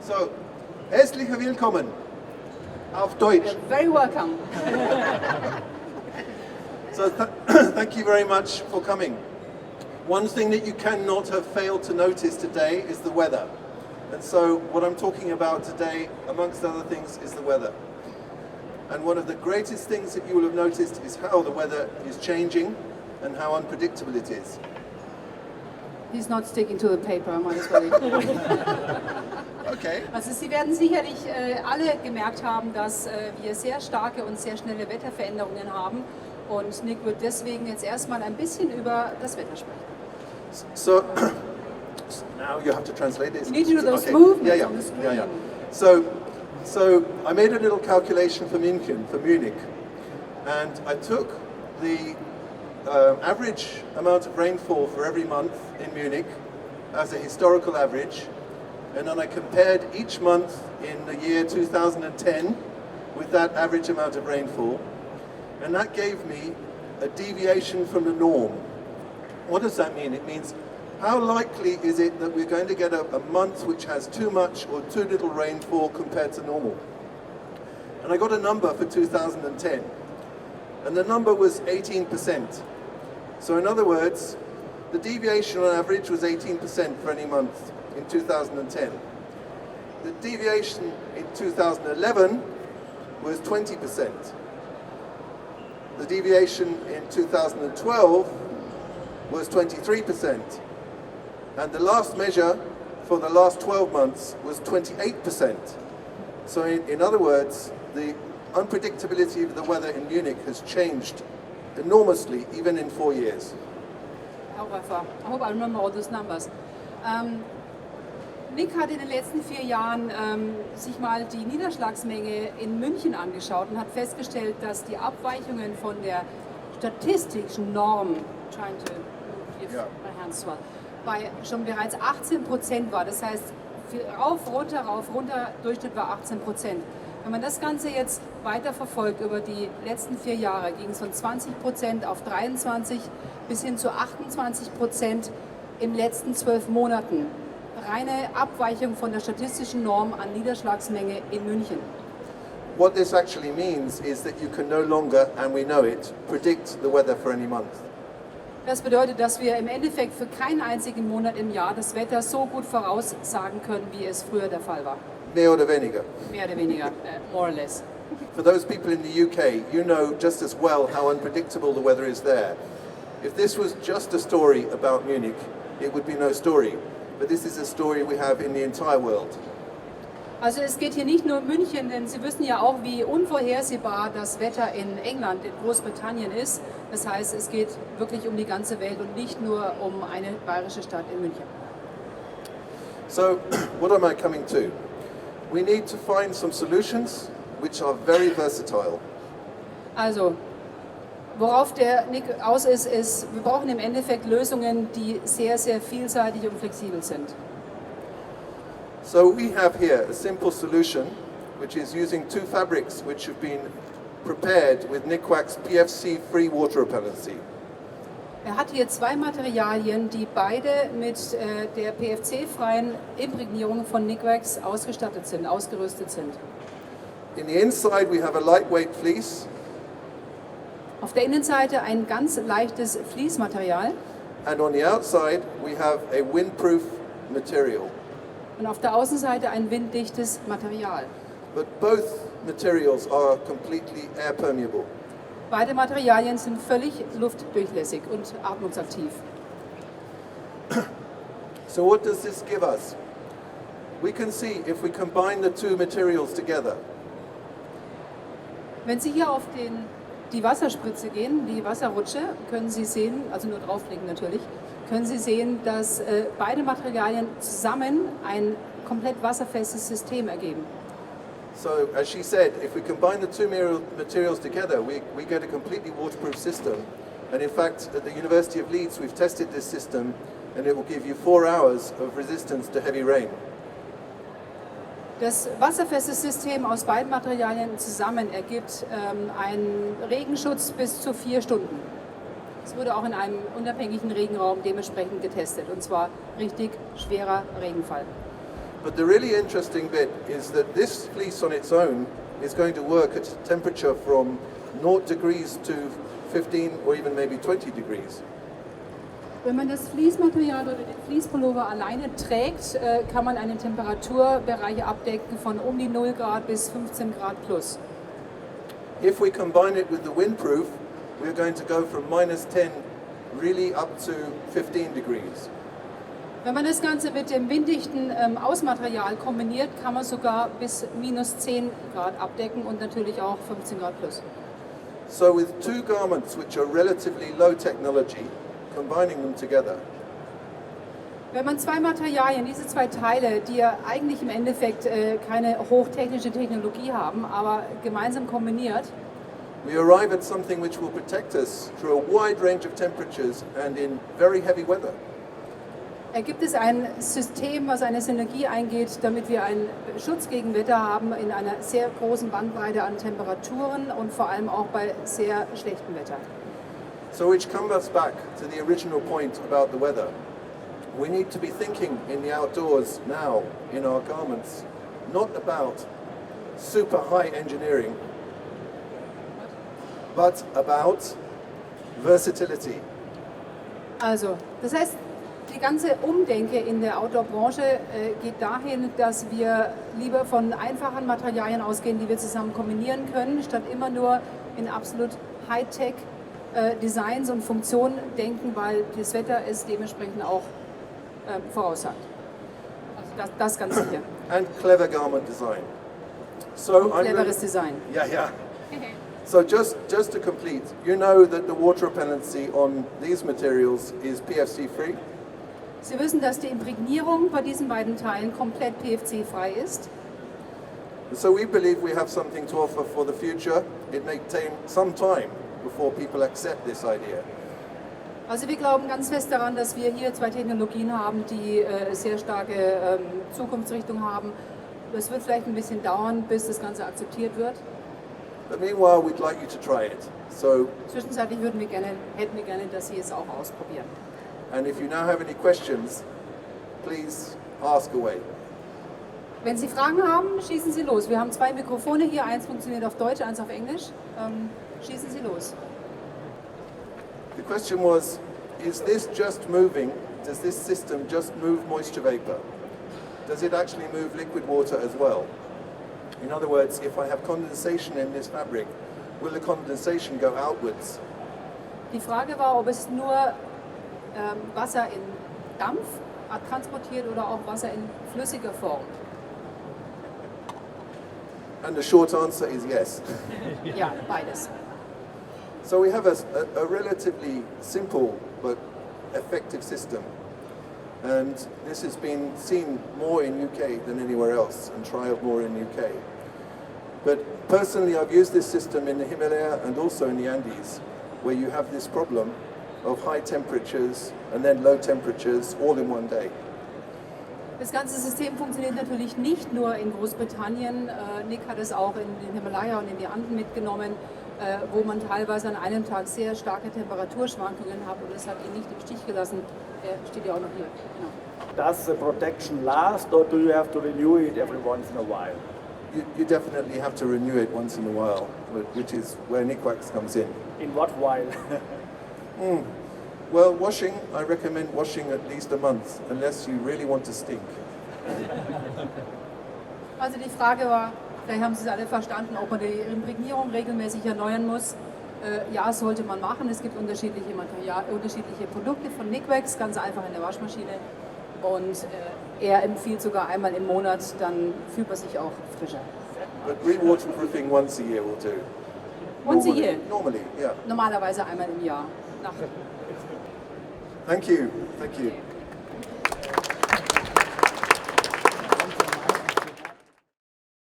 So, herzlich willkommen auf Deutsch. You're very welcome. So thank you very much for coming. One thing that you cannot have failed to notice today is the weather. And so what I'm talking about today, amongst other things, is the weather. And one of the greatest things that you will have noticed is how the weather is changing and how unpredictable it is. He's not sticking to the paper, might as well. Okay. Also Sie werden sicherlich alle gemerkt haben, dass wir sehr starke und sehr schnelle Wetterveränderungen haben. Und Nick wird deswegen jetzt erstmal ein bisschen über das Wetter sprechen. So now you have to translate this. You need to do those Okay. movements Yeah. on the screen. So I made a little calculation for Munich, and I took the average amount of rainfall for every month in Munich as a historical average, and then I compared each month in the year 2010 with that average amount of rainfall, and that gave me a deviation from the norm. What does that mean? It means how likely is it that we're going to get a month which has too much or too little rainfall compared to normal? And I got a number for 2010, and the number was 18%. So in other words, the deviation on average was 18% for any month in 2010. The deviation in 2011 was 20%. The deviation in 2012 was 23%. And the last measure for the last 12 months was 28%. So in other words, the unpredictability of the weather in Munich has changed enormously, even in 4 years. However, I hope I remember all those numbers. Nick hat in den letzten 4 Jahren sich mal die Niederschlagsmenge in München angeschaut und hat festgestellt, dass die Abweichungen von der statistischen Norm, trying to give my hands swell, bei schon bereits 18% war. Das heißt, rauf, runter, Durchschnitt war 18%. Wenn man das Ganze jetzt weiter verfolgt über die letzten 4 Jahre, ging es von 20% auf 23% bis hin zu 28% in den letzten 12 Monaten. Reine Abweichung von der statistischen Norm an Niederschlagsmenge in München. What this actually means is that you can no longer, and we know it, predict the weather for any month. Das bedeutet, dass wir im Endeffekt für keinen einzigen Monat im Jahr das Wetter so gut voraussagen können, wie es früher der Fall war. Mehr oder weniger. Mehr oder weniger, more or less. For those people in the UK, you know just as well how unpredictable the weather is there. If this was just a story about Munich, it would be no story. But this is a story we have in the entire world. Also es geht hier nicht nur um München, denn Sie wissen ja auch, wie unvorhersehbar das Wetter in England, in Großbritannien ist. Das heißt, es geht wirklich um die ganze Welt und nicht nur um eine bayerische Stadt in München. So, what am I coming to? We need to find some solutions which are very versatile. Also, worauf der Nick aus ist, wir brauchen im Endeffekt Lösungen, die sehr, sehr vielseitig und flexibel sind. So we have here a simple solution, which is using 2 fabrics which have been prepared with Nikwax PFC-free water repellency. Hat hier 2 Materialien, die beide mit der PFC-freien Imprägnierung von Nikwax ausgerüstet sind. In the inside we have a lightweight fleece. Auf der Innenseite ein ganz leichtes Fließmaterial. And on the outside we have a windproof material. Und auf der Außenseite ein winddichtes Material. But both materials are completely air permeable. Beide Materialien sind völlig luftdurchlässig und atmungsaktiv. So what does this give us? We can see if we combine the 2 materials together. Wenn Sie hier auf die Wasserspritze gehen, die Wasserrutsche, können Sie sehen, also nur drauflegen natürlich, können Sie sehen, dass beide Materialien zusammen ein komplett wasserfestes System ergeben. So, as she said, if we combine the 2 materials together, we get a completely waterproof system. And in fact, at the University of Leeds, we've tested this system, and it will give you 4 hours of resistance to heavy rain. Das wasserfeste System aus beiden Materialien zusammen ergibt einen Regenschutz bis zu 4 Stunden. Es wurde auch in einem unabhängigen Regenraum dementsprechend getestet, und zwar richtig schwerer Regenfall. But the really interesting bit is that this fleece on its own is going to work at a temperature from 0 degrees to 15 or even maybe 20 degrees. Wenn man das Fließmaterial oder den Fließpullover alleine trägt, kann man einen Temperaturbereich abdecken von um die 0 Grad bis 15 Grad plus. If we combine it with the windproof, we're going to go from -10 really up to 15 degrees. Wenn man das Ganze mit dem winddichten Außenmaterial kombiniert, kann man sogar bis -10 Grad abdecken und natürlich auch 15 Grad plus. So with two garments which are relatively low technology, combining them together, Wenn man zwei Materialien, diese zwei Teile, die ja eigentlich im Endeffekt keine hochtechnische Technologie haben, aber gemeinsam kombiniert, we arrive at something which will protect us through a wide range of temperatures and in very heavy weather. ergibt es ein System, was eine Synergie eingeht, damit wir einen Schutz gegen Wetter haben in einer sehr großen Bandbreite an Temperaturen und vor allem auch bei sehr schlechtem Wetter. So which comes us back to the original point about the weather. We need to be thinking in the outdoors now in our garments, not about super high engineering, but about versatility. Also, das heißt, die ganze Umdenke in der Outdoor-Branche geht dahin, dass wir lieber von einfachen Materialien ausgehen, die wir zusammen kombinieren können, statt immer nur in absolut Hightech Designs und Funktionen denken, weil das Wetter es dementsprechend auch voraussagt. Also das ganz sicher. And clever garment design. So Cleveres Design. Yeah. So just to complete, you know that the water repellency on these materials is PFC free. Sie wissen, dass die Imprägnierung bei diesen beiden Teilen komplett PFC-frei ist. So we believe we have something to offer for the future. It may take some time before people accept this idea. Also wir glauben ganz fest daran, dass wir hier zwei Technologien haben, die sehr starke Zukunftsrichtung haben. Es wird vielleicht ein bisschen dauern, bis das Ganze akzeptiert wird. But meanwhile, we'd like you to try it. So, Zwischenzeitlich hätten wir gerne, dass Sie es auch ausprobieren. and if you now have any questions, please ask away. Wenn Sie Fragen haben, schießen Sie los. Wir haben zwei Mikrofone hier, eins funktioniert auf Deutsch, eins auf Englisch. Schießen Sie los. The question was, is this just moving? Does this system just move moisture vapor? Does it actually move liquid water as well? In other words, if I have condensation in this fabric, will the condensation go outwards? Die Frage war, ob es nur Wasser in Dampf transportiert oder auch Wasser in flüssiger Form. And the short answer is yes. Ja, beides. So we have a relatively simple but effective system. And this has been seen more in UK than anywhere else and trialed more in UK. But personally, I've used this system in the Himalaya and also in the Andes, where you have this problem of high temperatures and then low temperatures all in one day. Das ganze System funktioniert natürlich nicht nur in Großbritannien. Nick hat es auch in den Himalaya und in die Anden mitgenommen, wo man teilweise an einem Tag sehr starke Temperaturschwankungen hat und es hat ihn nicht im Stich gelassen. Er steht ja auch noch hier. Genau. Does the protection last, or do you have to renew it every once in a while? You definitely have to renew it once in a while, which is where Nikwax comes in. In what while? Well, washing, I recommend washing at least a month, unless you really want to stink. Also die Frage war, vielleicht haben Sie es alle verstanden, ob man die Imprägnierung regelmäßig erneuern muss. Ja, sollte man machen. Es gibt unterschiedliche Produkte von Nikwax, ganz einfach in der Waschmaschine. Und er empfiehlt sogar einmal im Monat, dann fühlt man sich auch frischer. But re-waterproofing once a year will do. Once a year? Normally, yeah. Normalerweise einmal im Jahr. Thank you.